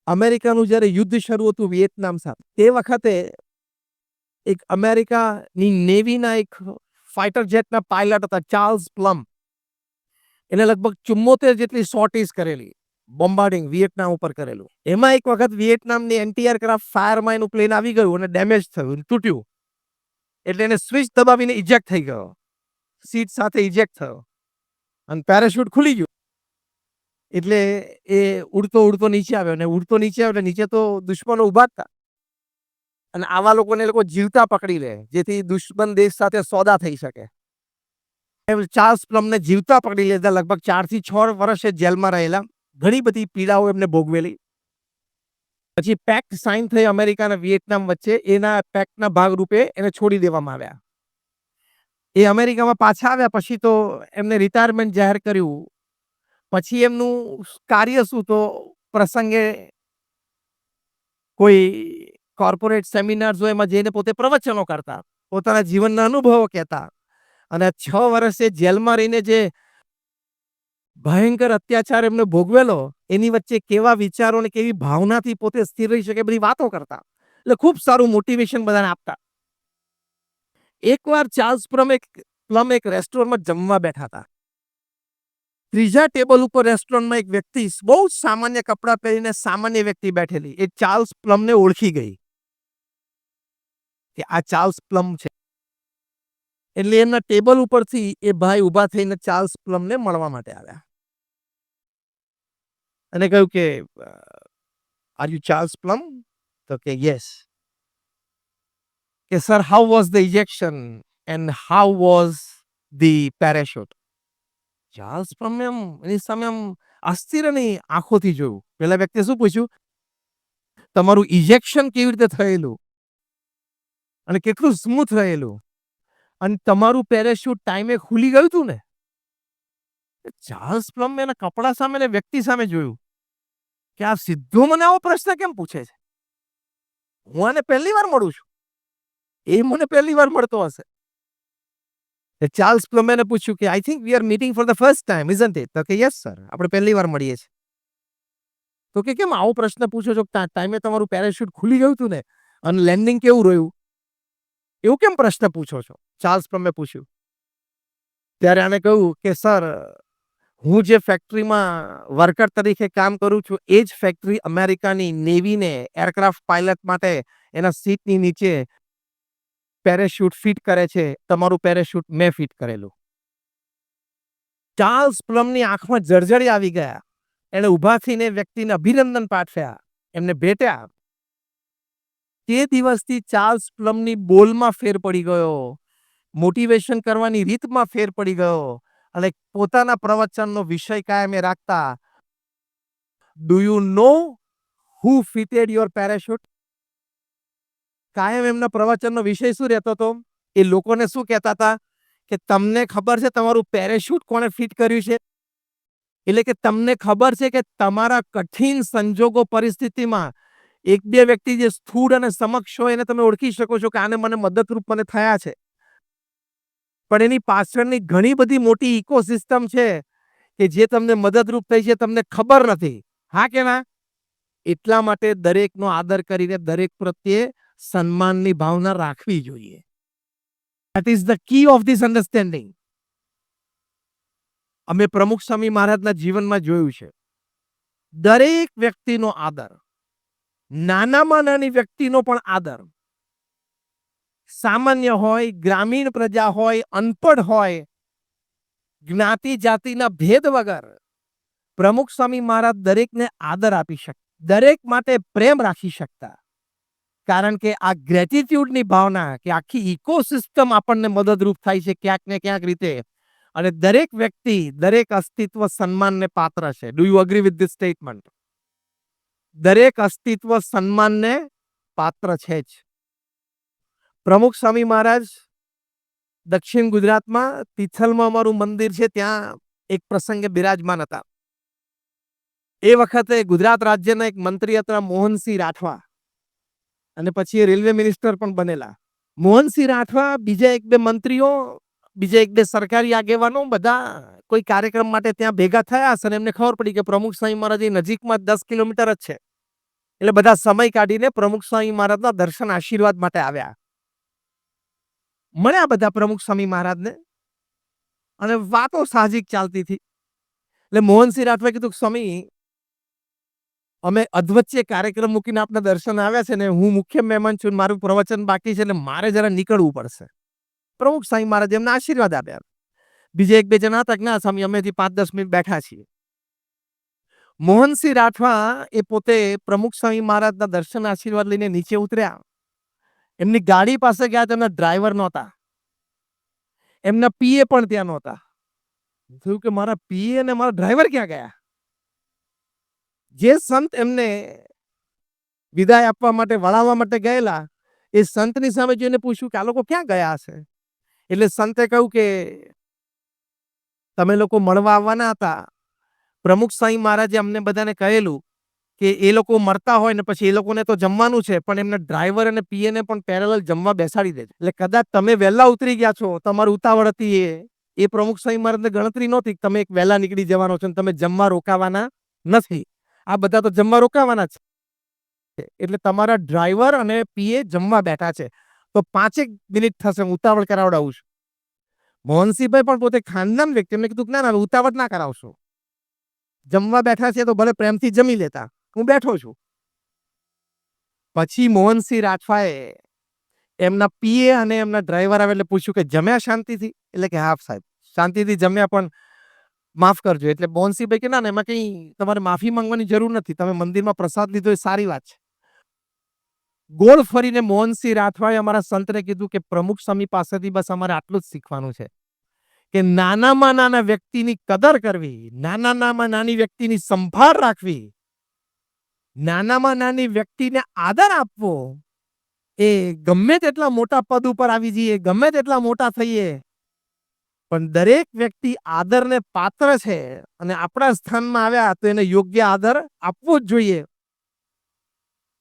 અમેરિકાનું જ્યારે યુદ્ધ શરૂ હતું વિયેતનામ સાથે, તે વખતે એક અમેરિકાની નેવીના એક ફાઇટર જેટના પાયલટ હતા, ચાર્લ્સ પ્લમ. એને લગભગ 74 જેટલી સોર્ટીઝ કરેલી, બોમ્બાર્ડિંગ વિયેતનામ ઉપર કરેલું. એમાં એક વખત વિયેતનામની એન્ટી એરક્રાફ્ટ ફાયરમાં એનું પ્લેન આવી ગયું અને ડેમેજ થયું, તૂટ્યું. એટલે એને સ્વિચ દબાવીને ઇજેક્ટ થઈ ગયો, સીટ સાથે ઇજેક્ટ થયો અને પેરાશૂટ ખુલી ગયું. એટલે એ ઉડતો ઉડતો નીચે આવ્યો, અને ઉડતો નીચે આવ્યો એટલે નીચે તો દુશ્મનો ઉભા જ હતા, અને આવા લોકોને લોકો જીવતા પકડી લે, જેથી દુશ્મન દેશ સાથે સોદા થઈ શકે. ચાર્લ્સ પ્લમને જીવતા પકડી લીધા. લગભગ 4 થી 6 વર્ષ એ જેલમાં રહેલા. ઘણી બધી પીડાઓ એમને ભોગવેલી. પછી પેક્ટ સાઇન થઈ અમેરિકા અને વિયેતનામ વચ્ચે. એના પેક્ટના ભાગરૂપે એને છોડી દેવામાં આવ્યા. એ અમેરિકામાં પાછા આવ્યા પછી તો એમને રિટાયરમેન્ટ જાહેર કર્યું. પછી એમનું કાર્ય શું, તો પ્રસંગે કોઈ કોર્પોરેટ સેમિનાર્સ હોય એમાં જઈને પોતે પ્રવચનો કરતા, પોતાના જીવનના અનુભવો કહેતા. અને 6 વર્ષે જેલમાં રહીને જે ભયંકર અત્યાચાર એમને ભોગવેલો, એની વચ્ચે કેવા વિચારો અને કેવી ભાવનાથી પોતે સ્થિર રહી શકે, બધી વાતો કરતા. એટલે ખૂબ સારું મોટિવેશન બધાને આપતા. એકવાર ચાર્લ્સ પ્લમ એક રેસ્ટોરન્ટમાં જમવા બેઠા હતા. ત્રીજા ટેબલ ઉપર રેસ્ટોરન્ટમાં એક વ્યક્તિ, બહુ જ સામાન્ય કપડાં પહેરીને સામાન્ય વ્યક્તિ બેઠેલી, એ ચાર્લ્સ પ્લમને ઓળખી ગઈ કે આ ચાર્લ્સ પ્લમ છે. એટલે એમના ટેબલ ઉપરથી એ ભાઈ ઊભા થઈને ચાર્લ્સ પ્લમને મળવા માટે આવ્યા અને કહ્યું કે આર યુ ચાર્લ્સ પ્લમ? તો કે યસ. કે sir, how was the ejection and how was the parachute? Charles પ્લમે એની સામે આશ્ચર્યની આંખોથી જોયું. પેલા વ્યક્તિએ શું પૂછ્યું? તમારું ઇજેક્શન કેવી રીતે થયેલું અને કેટલું સ્મૂથ રહેલું, અને તમારું પેરાશૂટ ટાઈમે ખુલી ગયું હતું ને? ચાર્લ્સ પ્લમ એના કપડા સામે ને વ્યક્તિ સામે જોયું કે આ સીધો મને આવો પ્રશ્ન કેમ પૂછે છે? હું આને પહેલી વાર મળું છું, એ મને પહેલી વાર મળતો હશે. ચાર્લ્સ પ્લમે પૂછ્યું કે I think we are meeting for the first time, isn't it? તો કે યસ સર, આપણે પહેલી વાર મળીએ છીએ. તો કે કેમ આવો પ્રશ્ન પૂછો છો? ટાઈમે તમારું પેરાશૂટ ખુલી ગયું હતું ને, અને લેન્ડિંગ કેવું રહ્યું, એવું કેમ પ્રશ્ન પૂછો છો? ચાર્લ્સ પ્લમે પૂછ્યું. ત્યારે આને કહ્યું કે સર, હું જે ફેક્ટરીમાં વર્કર તરીકે કામ કરું છું, એ જ ફેક્ટરી અમેરિકાની નેવીને એરક્રાફ્ટ પાયલટ માટે એના સીટની નીચે પેરાશૂટ ફિટ કરે છે. તમારું પેરાશૂટ મેં ફિટ કરેલું. ચાર્લ્સ પ્લમની આંખમાં જળજળી આવી ગયા. એને ઊભા થઈને વ્યક્તિને અભિનંદન પાઠવ્યા, એમને ભેટ્યા. તે દિવસથી ચાર્લ્સ પ્લમની બોલમાં ફેર પડી ગયો, મોટિવેશન કરવાની રીતમાં ફેર પડી ગયો, અને પોતાના પ્રવચનનો વિષય કાયમ રાખતા, do you know who fitted your parachute? કાયમ એમના પ્રવચનનો વિષય શું રહેતો હતો? એ લોકોને શું કહેતા હતા કે તમને ખબર છે તમારું પેરાશૂટ કોણે ફિટ કર્યું છે? એટલે કે તમને ખબર છે કે તમારા કઠિન સંજોગો પરિસ્થિતિમાં એક બે વ્યક્તિ જે સ્થૂળ અને સમક્ષ હોય એને તમે ઓળખી શકો છો કે આને મને મદદરૂપ મને થયા છે, પણ એની પાછળની ઘણી બધી મોટી ઇકોસિસ્ટમ છે કે જે તમને મદદરૂપ થઈ છે, તમને ખબર નથી. હા કે ના? એટલા માટે દરેકનો આદર કરીને દરેક પ્રત્યે સન્માનની ભાવના રાખવી જોઈએ. That is the key of this understanding. અમે પ્રમુખ સ્વામી મહારાજના જીવનમાં જોયું છે, દરેક વ્યક્તિનો આદર, નાનામાં નાની વ્યક્તિનો પણ આદર, સામાન્ય હોય, ગ્રામીણ પ્રજા હોય, અનપઢ હોય, જ્ઞાતિ જાતિના ભેદ વગર પ્રમુખ સ્વામી મહારાજ દરેકને આદર આપી શકતા, દરેક માટે પ્રેમ રાખી શકતા. કારણ કે આ ગ્રેટિટ્યુડની ભાવના કે આખી ઇકોસિસ્ટમ આપણને મદદરૂપ થાય છે ક્યાંક ને ક્યાંક રીતે, અને દરેક વ્યક્તિ, દરેક અસ્તિત્વ સન્માનને પાત્ર છે. Do you agree with this statement? દરેક અસ્તિત્વ સન્માનને પાત્ર છે જ. પ્રમુખ સ્વામી મહારાજ દક્ષિણ ગુજરાતમાં તિથલમાં અમારું મંદિર છે, ત્યાં એક પ્રસંગે બિરાજમાન હતા. એ વખતે ગુજરાત રાજ્યના એક મંત્રી હતા મોહનસિંહ રાઠવા, અને પછી એ રેલવે મિનિસ્ટર પણ બનેલા. મોહનસિંહ રાઠવા, બીજા એક બે મંત્રીઓ, બીજા એક બે સરકારી આગેવાનો બધા કોઈ કાર્યક્રમ માટે ત્યાં ભેગા થયા હશે, અને એમને ખબર પડી કે પ્રમુખ સ્વામી મહારાજ નજીકમાં 10 કિલોમીટર જ છે. એટલે બધા સમય કાઢીને પ્રમુખ સ્વામી મહારાજના દર્શન આશીર્વાદ માટે આવ્યા. મળ્યા બધા પ્રમુખ સ્વામી મહારાજને અને વાતો સાહજિક ચાલતી હતી. એટલે મોહનસિંહ રાઠવાએ કીધું, સ્વામી અમે અધવચ્ચે કાર્યક્રમ મૂકીને આપના દર્શન આવ્યા છે ને હું મુખ્ય મહેમાન છું, મારું પ્રવચન બાકી છે એટલે મારે જરા નીકળવું પડશે. પ્રમુખ સ્વામી મહારાજ એમને આશીર્વાદ આપ્યા. બીજે 1-2 જણા હતા કે ના સ્વામી અમે હજી 5-10 મિનિટ બેઠા છીએ. મોહનસિંહ રાઠવા એ પોતે પ્રમુખ સ્વામી મહારાજના દર્શન આશીર્વાદ લઈને નીચે ઉતર્યા. એમની ગાડી પાસે ગયા, તેમના ડ્રાઈવર નહોતા, એમના પીએ પણ ત્યાં નહોતા. થયું કે મારા પીએ અને મારા ડ્રાઈવર ક્યાં ગયા? જે સંત એમને વિદાય આપવા માટે વળાવવા માટે ગયેલા એ સંતની સામે જોઈને પૂછ્યું કે આ લોકો ક્યાં ગયા હશે? એટલે સંતે કહ્યું કે તમે લોકો મળવા આવવાના હતા. પ્રમુખ સ્વામી મહારાજે અમને બધાને કહેલું કે એ લોકો મરતા હોય ને પછી એ લોકોને તો જમવાનું છે પણ એમના ડ્રાઈવર અને પીએને પણ પેરેલલ જમવા બેસાડી દેજો. એટલે કદાચ તમે વહેલા ઉતરી ગયા છો, તમારું ઉતાવળ હતી, એ પ્રમુખ સ્વામી મહારાજને ગણતરી નહોતી કે તમે એક વહેલા નીકળી જવાનો છો, તમે જમવા રોકાવાના નથી. આ બધા તો જમવા રોકાવાના છે. એટલે તમારા ડ્રાઈવર અને પીએ જમવા બેઠા છે તો 5 મિનિટ થશે, હું ઉતાવળ કરાવડાવું છું. મોહનસિંહભાઈ પણ પોતે ખાનદાન વ્યક્તિ, એમને કીધું ના ના ઉતાવળ ના કરાવશો, જમવા બેઠા છે તો ભલે પ્રેમથી જમી લેતા, હું બેઠો છું. પછી મોહનસિંહ રાઠવાએ એમના પીએ અને એમના ડ્રાઈવર આવે એટલે પૂછ્યું કે જમ્યા શાંતિથી? એટલે કે હા સાહેબ શાંતિથી જમ્યા પણ માફ કરજો. એટલે મોહનસિંહભાઈ કે ના ના એમાં કઈ તમારે માફી માંગવાની જરૂર નથી, તમે મંદિરમાં પ્રસાદ લીધો એ સારી વાત છે. ગોળ ફરીને મોહનસિંહ રાઠવાએ અમારા સંતને કીધું કે પ્રમુખ સ્વામી પાસેથી બસ અમારે આટલું જ શીખવાનું છે કે નાનામાં નાના વ્યક્તિની કદર કરવી, નાનામાં નાની વ્યક્તિની સંભાળ રાખવી, નાનામાં નાની વ્યક્તિને આદર આપવો. એ ગમે તેટલા મોટા પદ ઉપર આવી જઈએ, ગમે તેટલા મોટા થઈએ, પણ દરેક વ્યક્તિ આદરને પાત્ર છે અને આપણા સ્થાનમાં આવ્યા તો એને યોગ્ય આદર આપવો જ જોઈએ.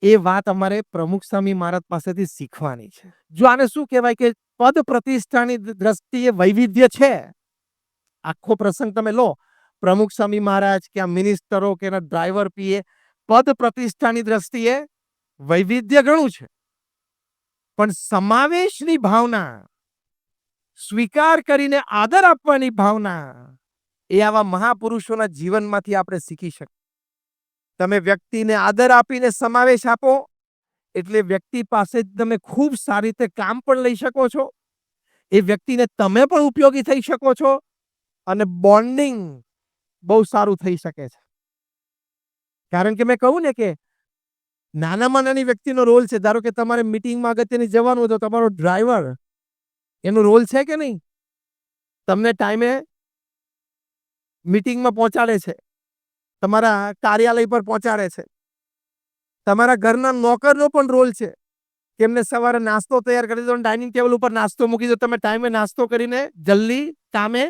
એ વાત અમારે પ્રમુખ સ્વામી મહારાજ પાસેથી શીખવાની છે. જો આને શું કહેવાય કે પદ પ્રતિષ્ઠાની દ્રષ્ટિએ વૈવિધ્ય છે. આખો પ્રસંગ તમે લો, પ્રમુખ સ્વામી મહારાજ કે આ મિનિસ્ટરો કે એના ડ્રાઈવર પીએ, પદ પ્રતિષ્ઠાની દ્રષ્ટિએ વૈવિધ્ય ઘણું છે, પણ સમાવેશની ભાવના, સ્વીકાર કરીને આદર આપવાની ભાવના એ આવા મહાપુરુષોના જીવનમાંથી આપણે શીખી શકીએ. તમે વ્યક્તિને આદર આપીને સમાવેશ આપો એટલે વ્યક્તિ પાસે તમે ખૂબ સારી રીતે કામ પણ લઈ શકો છો, એ વ્યક્તિને તમે પણ ઉપયોગી થઈ શકો છો અને બોન્ડિંગ બહુ સારું થઈ શકે છે. કારણ કે મેં કહું ને કે નાનામાં નાની વ્યક્તિનો રોલ છે. ધારો કે તમારે મીટિંગમાં અગત્યની જવાનું હોય તો તમારો ડ્રાઈવર એનો રોલ છે કે નહીં? તમને ટાઈમે મીટિંગમાં પહોંચાડે છે, તમારા કાર્યાલય પર પહોંચાડે છે. તમારા ઘરના નોકરનો પણ રોલ છે કે એમને સવારે નાસ્તો તૈયાર કરી દો, ડાઇનિંગ ટેબલ ઉપર નાસ્તો મૂકી દો, તમે ટાઈમે નાસ્તો કરીને જલ્દી કામે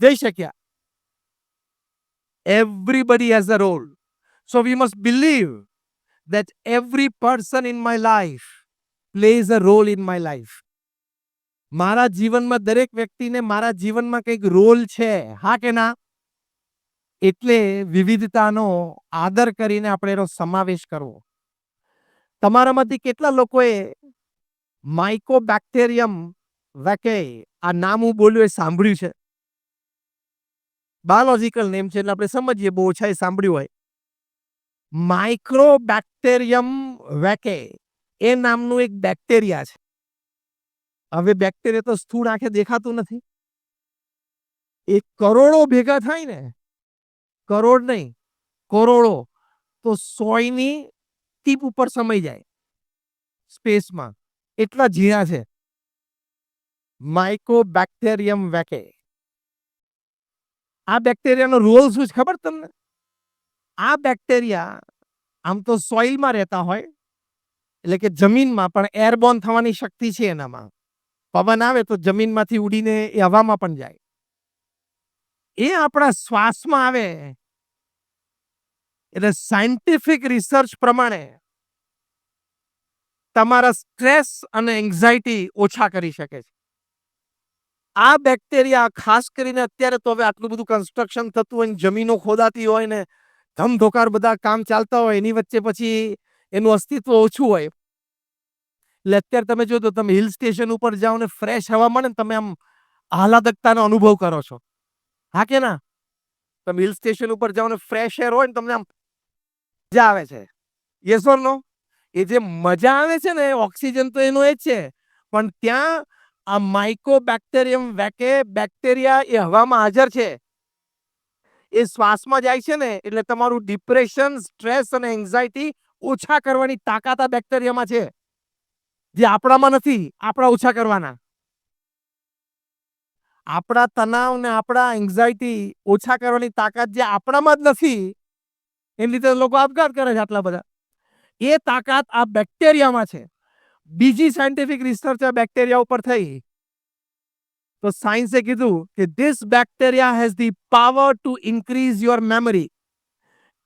જઈ શક્યા. Everybody has a role. So we must believe that every person in my life plays a role in my life. મારા જીવનમાં દરેક વ્યક્તિને મારા જીવનમાં કંઈક રોલ છે, હા કે ના? એટલે વિવિધતાનો આદર કરીને આપણે એનો સમાવેશ કરવો. તમારામાંથી કેટલા લોકોએ માઇકોબેક્ટેરિયમ વેકે આ નામ હું બોલ્યું એ સાંભળ્યું છે? બાયોલોજિકલ નેમ છે એટલે આપણે સમજીએ, બહુ ઓછા એ સાંભળ્યું હોય. માઇક્રોબેક્ટેરિયમ વેકે એ નામનું એક બેક્ટેરિયા છે. હવે બેક્ટેરિયા તો સ્થૂળ આંખે દેખાતું નથી. એ કરોડો ભેગા થાય ને, કરોડ નહીં કરોડો, તો 100ની ટીપ ઉપર સમાઈ જાય સ્પેસમાં, એટલા ઝીણા છે. માઇકોબેક્ટેરિયમ વેકે. આ બેક્ટેરિયાનો રોલ શું છે ખબર તમને? આ બેક્ટેરિયા આમ તો સોઇલમાં રહેતા હોય એટલે કે જમીનમાં, પણ એરબોર્ન થવાની શક્તિ છે એનામાં. પવન આવે તો જમીનમાંથી ઉડીને એ હવામાં પણ જાય. એ આપણા શ્વાસમાં આવે એટલે સાયન્ટિફિક રિસર્ચ પ્રમાણે તમારા સ્ટ્રેસ અને એન્ઝાયટી ઓછા કરી શકે છે. આ બેક્ટેરિયા ખાસ કરીને અત્યારે તો હવે આટલું બધું કન્સ્ટ્રક્શન થતું હોય, જમીનો ખોદાતી હોય ને ધમધોકાર બધા કામ ચાલતા હોય, એની વચ્ચે પછી એનું અસ્તિત્વ ઓછું હોય. એટલે અત્યારે તમે જો તો તમે હિલ સ્ટેશન ઉપર જાઓ ને ફ્રેશ હવા મળે ને તમે આમ આહલાદકતાનો અનુભવ કરો છો. હા કે ના? તમે હિલ સ્ટેશન ઉપર જાઓ ને ફ્રેશ એર હોય ને તમને આમ મજા આવે છે. યસ ઓર નો? એ જે મજા આવે છે ને ઓક્સિજન તો એનો એ જ છે. પણ ત્યાં આ માઇકોબેક્ટેરિયમ બેક્ટેરિયા એ હવામાં હાજર છે. એ શ્વાસમાં જાય છે ને એટલે તમારું ડિપ્રેશન, સ્ટ્રેસ અને એન્ઝાયટી ઓછા કરવાની તાકાત આ બેક્ટેરિયામાં છે. જે આપણામાં નથી, આપણા ઓછા કરવાના. આપણા તણાવ ને આપણા એન્ઝાયટી ઓછા કરવાની તાકાત જે આપણામાં જ નથી, એની લીધે લોકો આપઘાત કરે છે આટલા બધા. એ તાકાત આ બેક્ટેરિયામાં છે. બીજી સાયન્ટિફિક રિસર્ચ આ બેક્ટેરિયા ઉપર થઈ. તો સાયન્સે કીધું કે this bacteria has the power to increase your memory.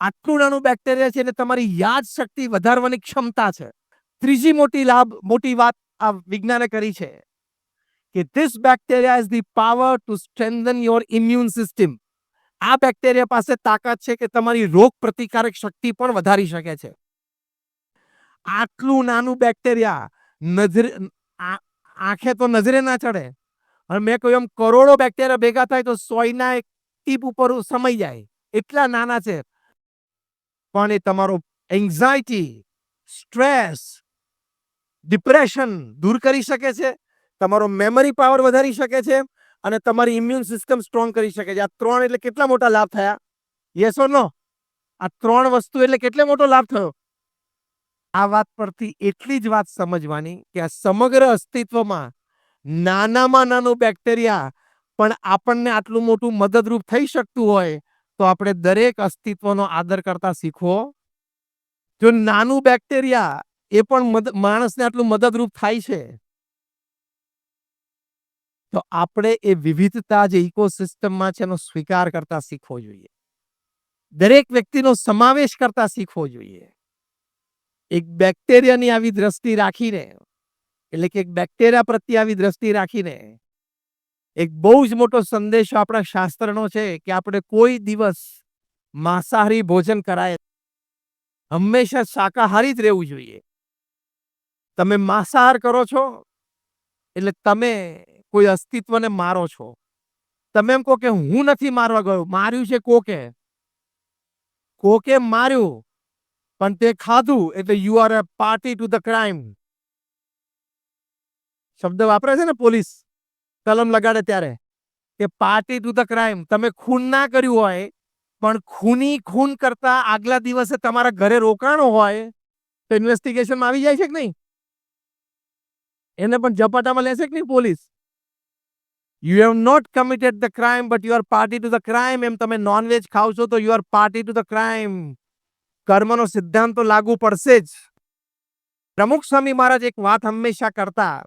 આટલું નાનું બેક્ટેરિયા છે એટલે તમારી યાદ શક્તિ વધારવાની ક્ષમતા છે. ત્રીજી મોટી વાત આ વિજ્ઞાને કરી છે કે this bacteria has the power to strengthen your immune system. આ બેક્ટેરિયા પાસે તાકાત છે કે તમારી રોગ પ્રતિકારક શક્તિ પણ વધારી શકે છે. આટલું નાનું બેક્ટેરિયા આંખે તો નજરે ના ચડે. અને મેં કહ્યું એમ કરોડો બેક્ટેરિયા ભેગા થાય તો સોયના એક ટીપ ઉપર સમાઈ જાય. એટલા નાના છે. પણ એ તમારો એન્ઝાયટી, સ્ટ્રેસ, ડિપ્રેશન દૂર કરી શકે છે. તમારો મેમરી પાવર વધારી શકે છે અને તમારી ઇમ્યુન સિસ્ટમ સ્ટ્રોંગ કરી શકે છે. આ 3 એટલે કેટલા મોટા લાભ થયા? યસ ઓર નો? આ 3 વસ્તુ એટલે કેટલો મોટો લાભ થયો? આ વાત પરથી એટલી જ વાત સમજવાની કે આ સમગ્ર અસ્તિત્વમાં નાનામાં નાનું બેક્ટેરિયા પણ આપણને આટલું મોટું મદદરૂપ થઈ શકતું હોય તો આપણે દરેક અસ્તિત્વનો આદર કરતા શીખવો. જો નાનું બેક્ટેરિયા એ પણ માણસને આટલું મદદરૂપ થાય છે તો આપણે એ વિવિધતા જે ઇકોસિસ્ટમમાં છે એનો સ્વીકાર કરતા શીખવો જોઈએ. દરેક વ્યક્તિનો સમાવેશ કરતા શીખવો જોઈએ. એક બેક્ટેરિયાની આવી દ્રષ્ટિ રાખીને, એટલે કે એક બેક્ટેરિયા પ્રત્યે આવી દ્રષ્ટિ રાખીને એક બહુ જ મોટો સંદેશો આપણા શાસ્ત્રનો છે કે આપણે કોઈ દિવસ માંસાહારી ભોજન કરાય, હંમેશા શાકાહારી જ રહેવું જોઈએ. તમે માંસાહાર કરો છો એટલે તમે કોઈ અસ્તિત્વને મારો છો. તમે એમ કહો કે હું નથી મારવા ગયો, માર્યું છે કોકે. કોકે માર્યું પણ તે ખાધું એટલે you are a party to the crime. શબ્દ વાપરે છે ને પોલીસ કલમ લગાડે ત્યારે કે પાર્ટી ટુ ધ ક્રાઇમ. તમે ખૂન ના કર્યું હોય પણ ખૂની ખૂન કરતા આગલા દિવસે તમારા ઘરે રોકાણો હોય તો ઇન્વેસ્ટિગેશનમાં આવી જાય છે કે નહીં? એને પણ ઝપાટામાં લેશે કે નહીં police? You have not committed the crime but you are party to the crime. એમ તમે નોનવેજ ખાવ છો તો you are party to the crime. કર્મનો સિદ્ધાંત તો લાગુ પડશે જ. પ્રમુખ સ્વામી મહારાજ એક વાત હંમેશા કરતા,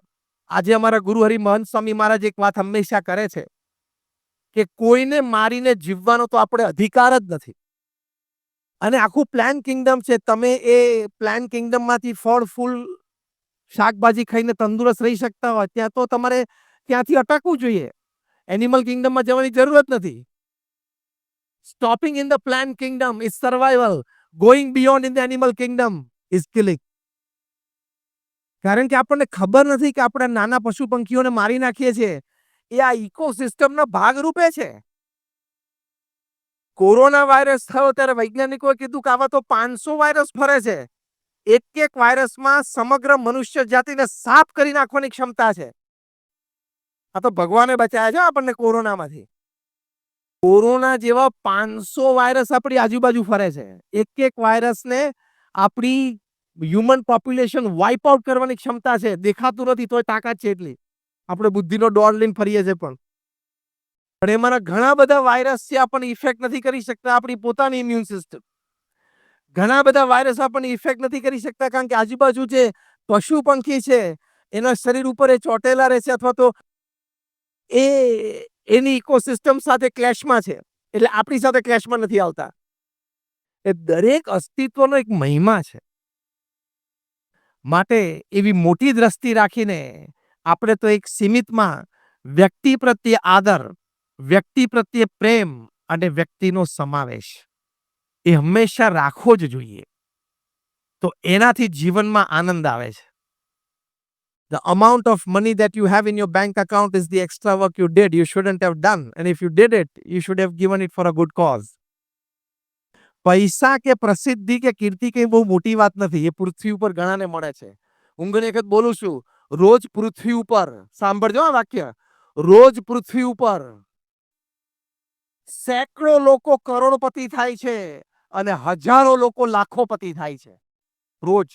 આજે અમારા ગુરુ હરિ મહંત સ્વામી મહારાજ એક વાત હંમેશા કરે છે કે કોઈને મારીને જીવવાનો તો આપણે અધિકાર જ નથી. અને આખું પ્લાન કિંગડમ છે. તમે એ પ્લાન કિંગડમમાંથી ફળ ફૂલ શાકભાજી ખાઈને તંદુરસ્ત રહી શકતા હોય ત્યાં તો તમારે ત્યાંથી અટકવું જોઈએ. એનિમલ કિંગડમમાં જવાની જરૂરત નથી. Stopping in the plant Kingdom is survival. Going beyond in the animal Kingdom is killing. કારણ કે આપણને ખબર નથી કે આપણે નાના પશુ પંખીઓને મારી નાખીએ છીએ એ આ ઇકોસિસ્ટમના ભાગરૂપે છે. કોરોના વાયરસ થયો ત્યારે વૈજ્ઞાનિકોએ કીધું કે આવા તો 500 વાયરસ ફરે છે. એક વાયરસમાં સમગ્ર મનુષ્ય જાતિને સાફ કરી નાખવાની ક્ષમતા છે. આ તો ભગવાને બચાવ્યા છે આપણને કોરોનામાંથી. કોરોના જેવા 500 વાયરસ આપણી આજુબાજુ ફરે છે. એક વાયરસને આપણી હ્યુમન પોપ્યુલેશન વાઇપ આઉટ કરવાની ક્ષમતા છે. દેખાતું નથી તોય તાકાત છે એટલી. આપણે બુદ્ધિનો દોડ લઈને ફરીએ છીએ પણ એમાંના ઘણા બધા વાયરસ છે આપણને ઇફેક્ટ નથી કરી શકતા આપણી પોતાની ઇમ્યુન સિસ્ટમ. ઘણા બધા વાયરસ આપણને ઇફેક્ટ નથી કરી શકતા કારણ કે આજુબાજુ જે પશુ પંખી છે એના શરીર ઉપર એ ચોટેલા રહે છે અથવા તો એ એની ઇકોસિસ્ટમ સાથે ક્લેશમાં છે એટલે આપણી સાથે ક્લેશમાં નથી આવતા. એ દરેક અસ્તિત્વનો એક મહિમા છે. માટે એવી મોટી દ્રષ્ટિ રાખીને આપણે તો એક સીમિતમાં વ્યક્તિ પ્રત્યે આદર, વ્યક્તિ પ્રત્યે પ્રેમ અને વ્યક્તિનો સમાવેશ એ હંમેશા રાખવો જ જોઈએ. તો એનાથી જીવનમાં આનંદ આવે છે. The amount of money that you have in your bank account is the extra work you did. You shouldn't have done. And if you did it, you should have given it for a good cause. પૈસા કે પ્રસિદ્ધિ કે કીર્તિ કઈ બહુ મોટી વાત નથી. એ પૃથ્વી ઉપર ઘણાને મળે છે. હું ઘણી વખત બોલું છું, રોજ પૃથ્વી ઉપર, સાંભળજો આ વાક્ય, રોજ પૃથ્વી ઉપર સેંકડો લોકો કરોડપતિ થાય છે અને હજારો લોકો લાખોપતિ થાય છે. રોજ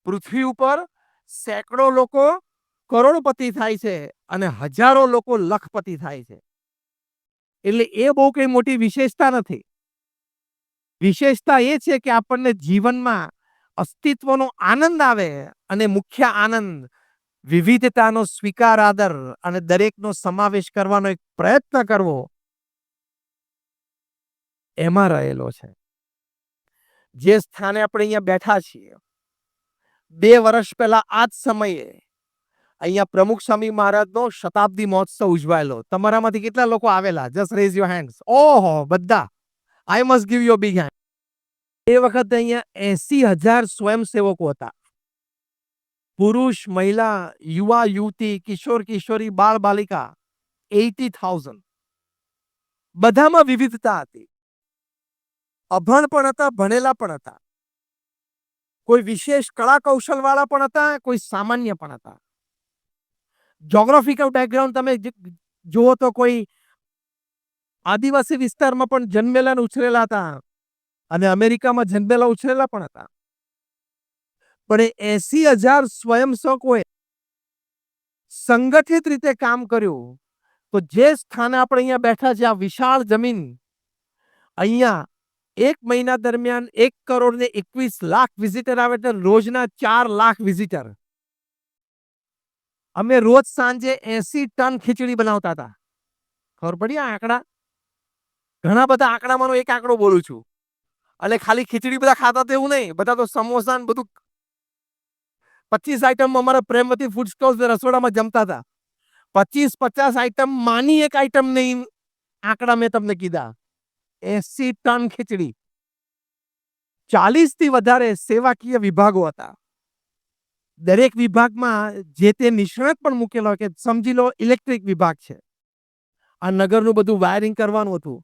પૃથ્વી ઉપર સેંકડો લોકો કરોડપતિ થાય છે અને હજારો લોકો લખપતિ થાય છે. એટલે એ બહુ કઈ મોટી વિશેષતા નથી. વિશેષતા એ છે કે આપણને જીવનમાં અસ્તિત્વનો આનંદ આવે અને મુખ્ય આનંદ વિવિધતાનો સ્વીકાર આદર અને દરેકનો સમાવેશ કરવાનો એક પ્રયત્ન કરવો એમાં રહેલો છે. જે સ્થાને આપણે અહીંયા બેઠા છીએ, 2 વર્ષ પહેલા આ જ સમયે અહીંયા પ્રમુખ સ્વામી મહારાજનો શતાબ્દી મહોત્સવ ઉજવાયેલો. તમારામાંથી કેટલા લોકો આવેલા? Just raise your hands. ઓહો, બધા. I must give you a big hand. એ વખતે અહીંયા 80,000 સ્વયંસેવકો હતા. પુરુષ, મહિલા, યુવા, યુવતી, કિશોર, કિશોરી, બાળ, બાલિકા, 80,000. બધામાં વિવિધતા હતી. અભણ પણ હતા, ભણેલા પણ હતા. કોઈ વિશેષ કળા કૌશલવાળા પણ હતા, કોઈ સામાન્ય પણ હતા. જ્યોગ્રાફિકલ બેકગ્રાઉન્ડ તમે જુઓ તો કોઈ આદિવાસી વિસ્તારમાં પણ જન્મેલા અને ઉછરેલા હતા અને અમેરિકામાં જન્મેલા ઉછરેલા પણ હતા. પણ એ 80,000 સ્વયંસેવકોએ સંગઠિત રીતે કામ કર્યું. તો જે સ્થાને આપણે અહીંયા બેઠા છે, આ વિશાળ જમીન, અહીંયા 1 મહિના દરમિયાન 1,21,00,000 વિઝિટર આવે એટલે રોજના 4 લાખ વિઝિટર. અમે રોજ સાંજે 80 ટન ખીચડી બનાવતા હતા. ખબર પડી આ આંકડા? ઘણા બધા આંકડામાંનો એક આંકડો બોલું છું. એટલે ખાલી ખીચડી બધા ખાતા તો એવું નહીં, બધા તો સમોસા ને બધું 25 આઈટમ અમારા પ્રેમવતી ફૂડ સ્ટોલ્સ રસોડામાં જમતા હતા. 25-50 આઈટમ માની એક આઈટમ નહીં. આંકડા મેં તમને કીધા. 80 ટન ખીચડી. 40 થી વધારે સેવાકીય વિભાગો હતા. દરેક વિભાગમાં જે તે નિષ્ણાત પણ મૂકેલો હોય, કે સમજી લો ઇલેક્ટ્રિક વિભાગ છે, આ નગરનું બધું વાયરિંગ કરવાનું હતું.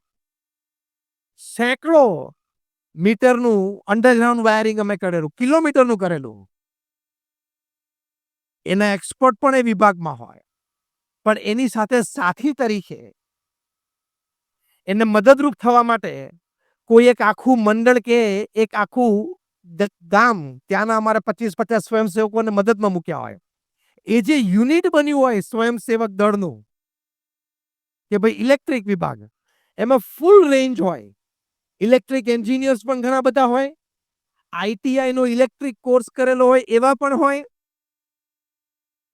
સેંકડો મીટરનું અંડરગ્રાઉન્ડ વાયરિંગ અમે કરેલું, કિલોમીટરનું કરેલું. એના એક્સપર્ટ પણ એ વિભાગમાં હોય, પણ એની સાથે સાથી તરીકે એને મદદરૂપ થવા માટે કોઈ એક આખું મંડળ કે એક આખું ગામ, ત્યાંના અમારે 25-50 સ્વયંસેવકોને મદદમાં મૂક્યા હોય. એ જે યુનિટ બન્યું હોય સ્વયંસેવક દળનું, કે ભાઈ ઇલેક્ટ્રિક વિભાગ, એમાં ફૂલ રેન્જ હોય. ઇલેક્ટ્રિક એન્જિનિયર્સ પણ ઘણા બધા હોય, આઈટીઆઈ નો ઇલેક્ટ્રિક કોર્સ કરેલો હોય એવા પણ હોય,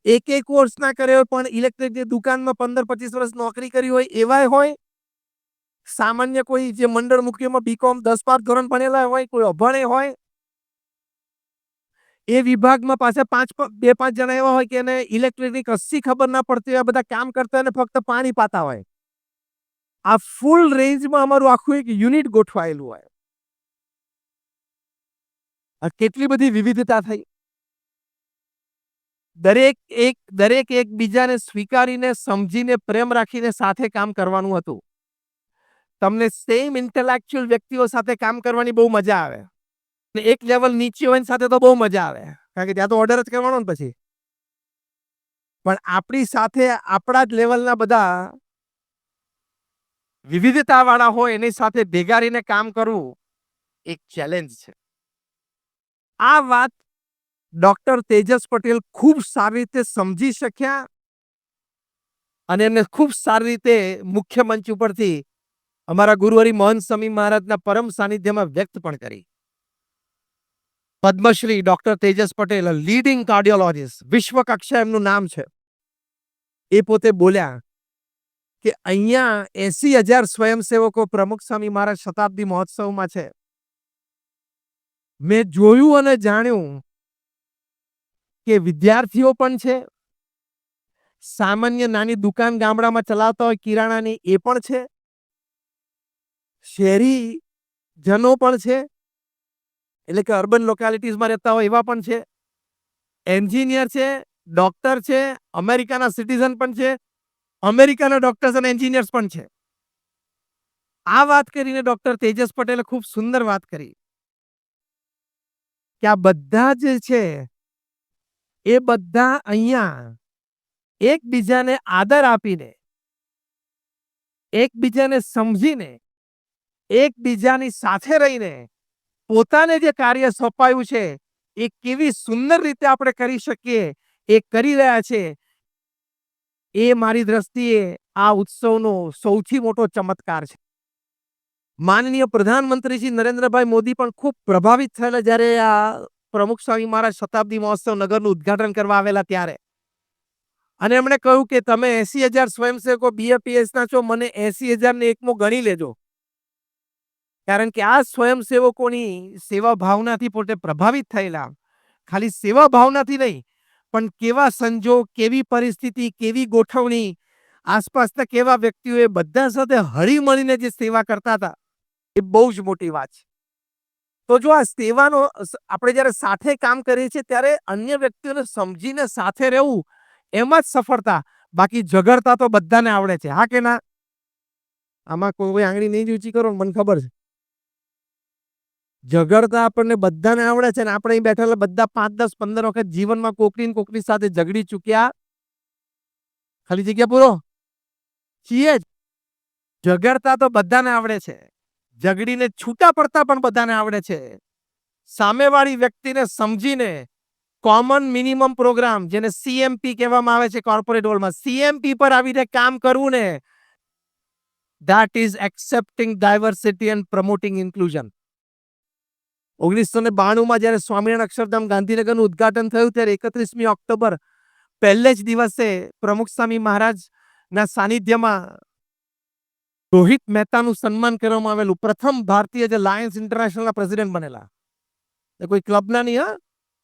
એક કોર્સ ના કર્યો હોય પણ ઇલેક્ટ્રિકની દુકાનમાં 15-25 વર્ષ નોકરી કરી હોય એવા હોય, સામાન્ય કોઈ જે મંડળ મુખ્યમાં બીકોમ 10-12 ધોરણ ભણેલા હોય, કોઈ અભણે હોય. એ વિભાગમાં પાછા 2-5 જણા એવા હોય કે એને ઇલેક્ટ્રિકની કશી ખબર ના પડતી હોય, બધા કામ કરતા હોય ને ફક્ત પાણી પાતા હોય. આ ફૂલ રેન્જમાં અમારું આખું એક યુનિટ ગોઠવાયેલું હોય. કેટલી બધી વિવિધતા થઈ. દરેક એકબીજાને સ્વીકારીને, સમજીને, પ્રેમ રાખીને સાથે કામ કરવાનું હતું. તમને સેમ ઇન્ટેલેક્ચ્યુઅલ વ્યક્તિઓ સાથે કામ કરવાની બહુ મજા આવે. એક લેવલ નીચે હોય સાથે તો બહુ મજા આવે, કારણ કે ત્યાં તો ઓર્ડર જ કરવાનો ને પછી. પણ આપણી સાથે આપણા જ લેવલના બધા વિવિધતા વાળા હોય એની સાથે ભેગા રહીને કામ કરવું એક ચેલેન્જ છે. આ વાત ડોક્ટર તેજસ પટેલ ખૂબ સારી રીતે સમજી શક્યા અને એમને ખૂબ સારી રીતે મુખ્ય મંચ ઉપરથી અમારા ગુરુહરિ મોહન સ્વામી મહારાજના પરમ સાનિધ્યમાં વ્યક્ત પણ કરી. Padma Shri doctor Tejas Patel, leading cardiologist, વિશ્વ કક્ષા એમનું નામ છે. એ પોતે બોલ્યા કે અહીંયા 80,000 સ્વયંસેવકો પ્રમુખ સ્વામી મહારાજ શતાબ્દી મહોત્સવમાં છે. મેં જોયું અને જાણ્યું કે વિદ્યાર્થીઓ પણ છે, સામાન્ય નાની દુકાન ગામડામાં ચલાવતા હોય કિરાણાની એ પણ છે, શહેરી જનો પણ છે, એટલે કે અર્બન લોકેલિટીઝમાં રહેતા હોય એવા પણ છે, એન્જિનિયર છે, ડોક્ટર છે, અમેરિકાના સિટીઝન પણ છે, અમેરિકાના ડોક્ટર્સ અને એન્જિનિયર્સ પણ છે. આ વાત કરીને ડોક્ટર તેજસ પટેલે ખૂબ સુંદર વાત કરી કે આ બધા જે છે એ બધા અહીંયા એકબીજાને આદર આપીને, એકબીજાને સમજીને, એકબીજાની સાથે રહીને પોતાને જે કાર્ય સોંપાયું છે એ કેવી સુંદર રીતે આપણે કરી શકીએ એ કરી રહ્યા છે. એ મારી દ્રષ્ટિએ આ ઉત્સવનો સૌથી મોટો ચમત્કાર છે. માનનીય પ્રધાનમંત્રી શ્રી નરેન્દ્રભાઈ મોદી પણ ખૂબ પ્રભાવિત થયેલા જ્યારે આ પ્રમુખ સ્વામી મહારાજ શતાબ્દી મહોત્સવ નગરનું ઉદ્ઘાટન કરવા આવેલા ત્યારે. અને એમણે કહ્યું કે તમે 80,000 સ્વયંસેવકો બીએપીએસના છો, મને 80,000 ને એકમો ગણી લેજો. કારણ કે આ સ્વયંસેવકોની સેવા ભાવનાથી પોતે પ્રભાવિત થયેલા. ખાલી સેવા ભાવનાથી નહીં, પણ કેવા સંજોગ, કેવી પરિસ્થિતિ, કેવી ગોઠવણી, આસપાસના કેવા વ્યક્તિઓ એ બધા સાથે હળીમળીને જે સેવા કરતા હતા એ બહુ જ મોટી વાત છે. તો જો આ સેવાનો આપણે જ્યારે સાથે કામ કરીએ છીએ ત્યારે અન્ય વ્યક્તિઓને સમજીને સાથે રહેવું એમાં જ સફળતા. બાકી ઝઘડતા તો બધાને આવડે છે, હા કે ના? આમાં કોઈ આંગળી નહીં ઊંચી કરો, મને ખબર છે. ઝઘડતા આપણને બધાને આવડે છે ને આપણે અહીં બેઠેલા બધા 5, 10, 15 વખત જીવનમાં કોકની ને કોકની સાથે ઝઘડી ચૂક્યા. ખાલી જગ્યા પૂરો છીએ જ. ઝઘડતા તો બધાને આવડે છે, ઝઘડીને છૂટા પડતા પણ બધાને આવડે છે. સામેવાળી વ્યક્તિને સમજીને કોમન મિનિમમ પ્રોગ્રામ, જેને સીએમપી કહેવામાં આવે છે કોર્પોરેટ વર્લ્ડમાં, સીએમપી પર આવીને કામ કરવું ને, that is accepting diversity and promoting inclusion. 1992માં જ્યારે સ્વામિનારાયણ અક્ષરધામ ગાંધીનગરનું ઉદ્ઘાટન થયું ત્યારે 31મી ઓક્ટોબર પહેલે જ દિવસે પ્રમુખ સ્વામી મહારાજના સાનિધ્યમાં રોહિત મહેતાનું સન્માન કરવામાં આવેલું. પ્રથમ ભારતીય જે લાયન્સ ઇન્ટરનેશનલના પ્રેસિડેન્ટ બનેલા, કોઈ ક્લબના નહીં, હા,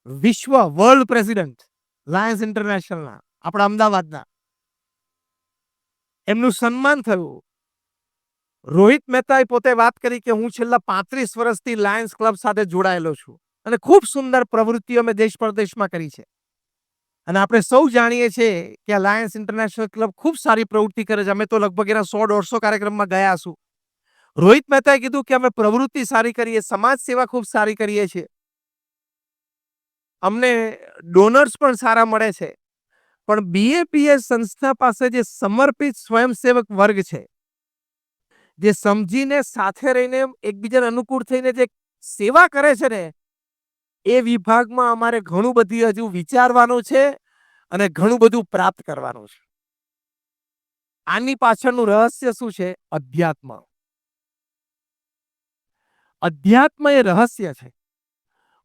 વિશ્વ વર્લ્ડ પ્રેસિડેન્ટ લાયન્સ ઇન્ટરનેશનલના, આપણા અમદાવાદના. એમનું સન્માન થયું. રોહિત મહેતાએ પોતે વાત કરી કે હું છેલ્લા 35 વર્ષથી લાયન્સ ક્લબ સાથે જોડાયેલો છું અને ખૂબ સુંદર પ્રવૃત્તિઓ મેં દેશ પરદેશમાં કરી છે. અને આપણે સૌ જાણીએ છીએ કે આ લાયન્સ ઇન્ટરનેશનલ ક્લબ ખૂબ સારી પ્રવૃત્તિ કરે છે. અમે તો લગભગ એના 100-150 કાર્યક્રમમાં ગયા છું. રોહિત મહેતાએ કીધું કે અમે પ્રવૃત્તિ સારી કરીએ, સમાજ સેવા ખૂબ સારી કરીએ છીએ, અમને ડોનર્સ પણ સારા મળે છે, પણ બીએપીએસ સંસ્થા પાસે જે સમર્પિત સ્વયંસેવક વર્ગ છે, જે સમજીને સાથે રહીને એકબીજાને અનુકૂળ થઈને જે સેવા કરે છે ને, એ વિભાગમાં અમારે ઘણું બધું હજુ વિચારવાનું છે અને ઘણું બધું પ્રાપ્ત કરવાનું છે. આની પાછળનું રહસ્ય શું છે? અધ્યાત્મ. અધ્યાત્મ એ રહસ્ય છે.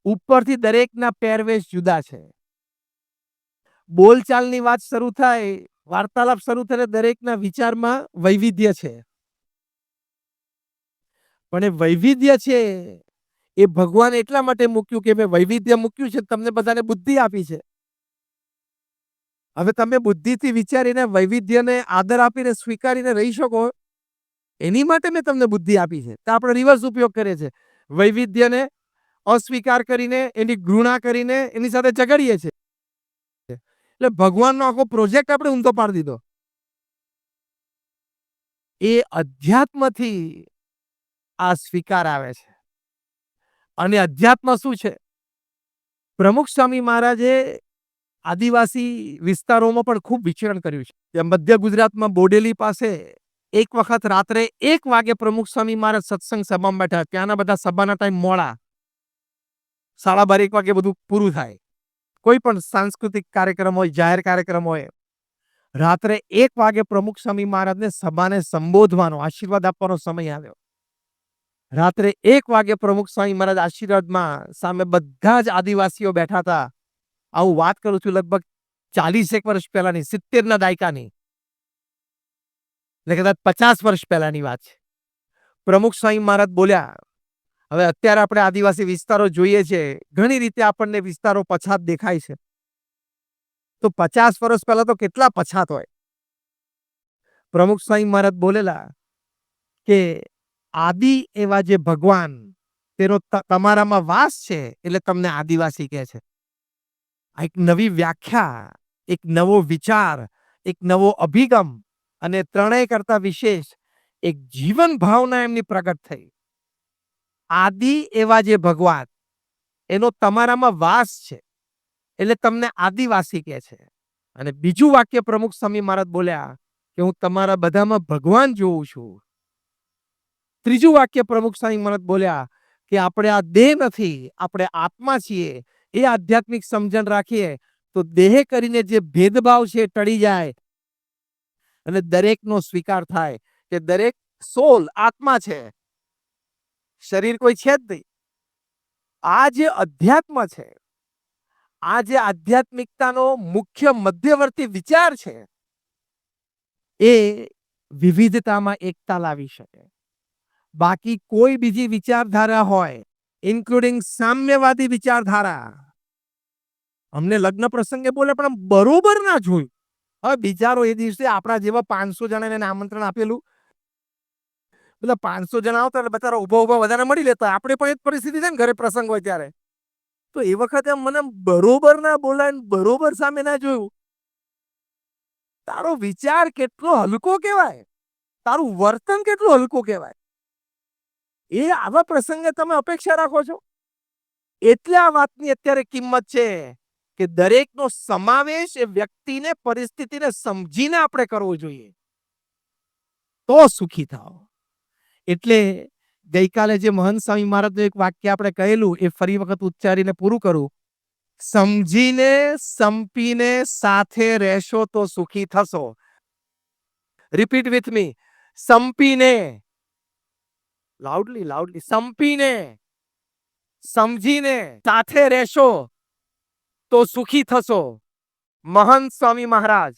ઉપરથી દરેકના પહેરવેશ જુદા છે. બોલચાલની વાત શરૂ થાય, વાર્તાલાપ શરૂ થાય, દરેકના વિચારમાં વૈવિધ્ય છે. પણ એ વૈવિધ્ય છે એ ભગવાન એટલા માટે મૂક્યું કે મેં વૈવિધ્ય મૂક્યું છે, તમને બધાને બુદ્ધિ આપી છે. હવે તમે બુદ્ધિથી વિચારીને વૈવિધ્યને આદર આપીને સ્વીકારીને રહી શકો, એની માટે મેં તમને બુદ્ધિ આપી છે. તો આપણે રિવર્સ ઉપયોગ કરીએ છીએ. વૈવિધ્યને અસ્વીકાર કરીને, એની ઘૃણા કરીને એની સાથે ઝઘડીએ છીએ. એટલે ભગવાનનો આખો પ્રોજેક્ટ આપણે ઊંધો પાડી દીધો. એ અધ્યાત્મથી આ સ્વીકાર આવે છે. અને અધ્યાત્મ શું છે? પ્રમુખ સ્વામી મહારાજે આદિવાસી વિસ્તારોમાં પણ ખૂબ વિચરણ કર્યું છે. મધ્ય ગુજરાતમાં બોડેલી પાસે એક વખત રાત્રે 1 વાગે પ્રમુખ સ્વામી મહારાજ સત્સંગ સભામાં બેઠા. ત્યાંના બધા સભાના ટાઈમ મોડા, 12:30 1 વાગે બધું પૂરું થાય. કોઈ પણ સાંસ્કૃતિક કાર્યક્રમ હોય, જાહેર કાર્યક્રમ હોય, રાત્રે 1 વાગે પ્રમુખ સ્વામી મહારાજને સભાને સંબોધવાનો, આશીર્વાદ આપવાનો સમય આવ્યો. રાત્રે 1 વાગે પ્રમુખ સ્વામી મહારાજ આશીર્વાદમાં સામે બધા જ આદિવાસીઓ બેઠા હતા. આવું વાત કરું છું લગભગ 40 વર્ષ પહેલાની, 70ના દાયકાની, એટલે કદાચ 50 વર્ષ પહેલાની વાત છે. પ્રમુખ સ્વામી મહારાજ બોલ્યા, હવે અત્યારે આપણે આદિવાસી વિસ્તારો જોઈએ છે, ઘણી રીતે આપણને વિસ્તારો પછાત દેખાય છે. તો 50 વર્ષ પહેલા તો કેટલા પછાત હોય. પ્રમુખ સ્વામી મહારાજ બોલેલા કે આદિ એવા જે ભગવાન તેનો તમારામાં વાસ છે એટલે તમને આદિવાસી કહે છે. આ એક નવી વ્યાખ્યા, એક નવો વિચાર, એક નવો અભિગમ અને ત્રણેય કરતા વિશેષ એક જીવન ભાવના એમની પ્રગટ થઈ. આદિ એવા જે ભગવાન એનો તમારામાં વાસ છે એટલે તમને આદિવાસી કહે છે. અને બીજું વાક્ય પ્રમુખ સ્વામી મહારાજ બોલ્યા કે હું તમારા બધામાં ભગવાન જોઉં છું. ત્રીજું વાક્ય પ્રમુખ સ્વામી મહારાજ બોલ્યા કે આપણે આ દેહ નથી, આપણે આત્મા છીએ. એ આધ્યાત્મિક સમજણ રાખીએ તો દેહ કરીને જે ભેદભાવ છે એ ટળી જાય અને દરેકનો સ્વીકાર થાય કે દરેક સોલ આત્મા છે, શરીર કોઈ છે જ નહીં. આ જે અધ્યાત્મ છે, આ જે આધ્યાત્મિકતાનો મુખ્ય મધ્યવર્તી વિચાર છે, એ વિવિધતામાં એકતા લાવી શકે. બાકી કોઈ બીજી વિચારધારા હોય, ઇન્ક્લુડિંગ સામ્યવાદી વિચારધારા, અમને લગ્ન પ્રસંગે બોલે પણ બરોબર ના જોયું. હવે બિચારો એ દિવસે આપણા જેવા 500 જણાને આમંત્રણ આપેલું, પેલા 500 જણા આવતા એટલે બચારા ઉભા વધારે મળી લેતા. આપણે પણ એ જ પરિસ્થિતિ છે ને, ઘરે પ્રસંગ હોય ત્યારે. તો એ વખતે મને બરોબર ના બોલાય, બરોબર સામે ના જોયું. તારો વિચાર કેટલો હલકો કહેવાય, તારું વર્તન કેટલું હલકું કહેવાય. એ આવા પ્રસંગે તમે અપેક્ષા રાખો છો? એટલે આ વાતની અત્યારે કિંમત છે કે દરેકનો સમાવેશ એ વ્યક્તિને, પરિસ્થિતિને સમજીને આપણે કરવો જોઈએ, તો સુખી થાઓ. એટલે ગઈકાલે જે મહંત સ્વામી મહારાજનું એક વાક્ય આપણે કહેલું એ ફરી વખત ઉચ્ચારીને પૂરું કરું. સમજીને સંપીને સાથે રહેશો તો સુખી થશો. Repeat with me. સંપીને, લાઉડલી, સંપીને સમજીને સાથે રહેશો તો સુખી થશો. મહંત સ્વામી મહારાજ.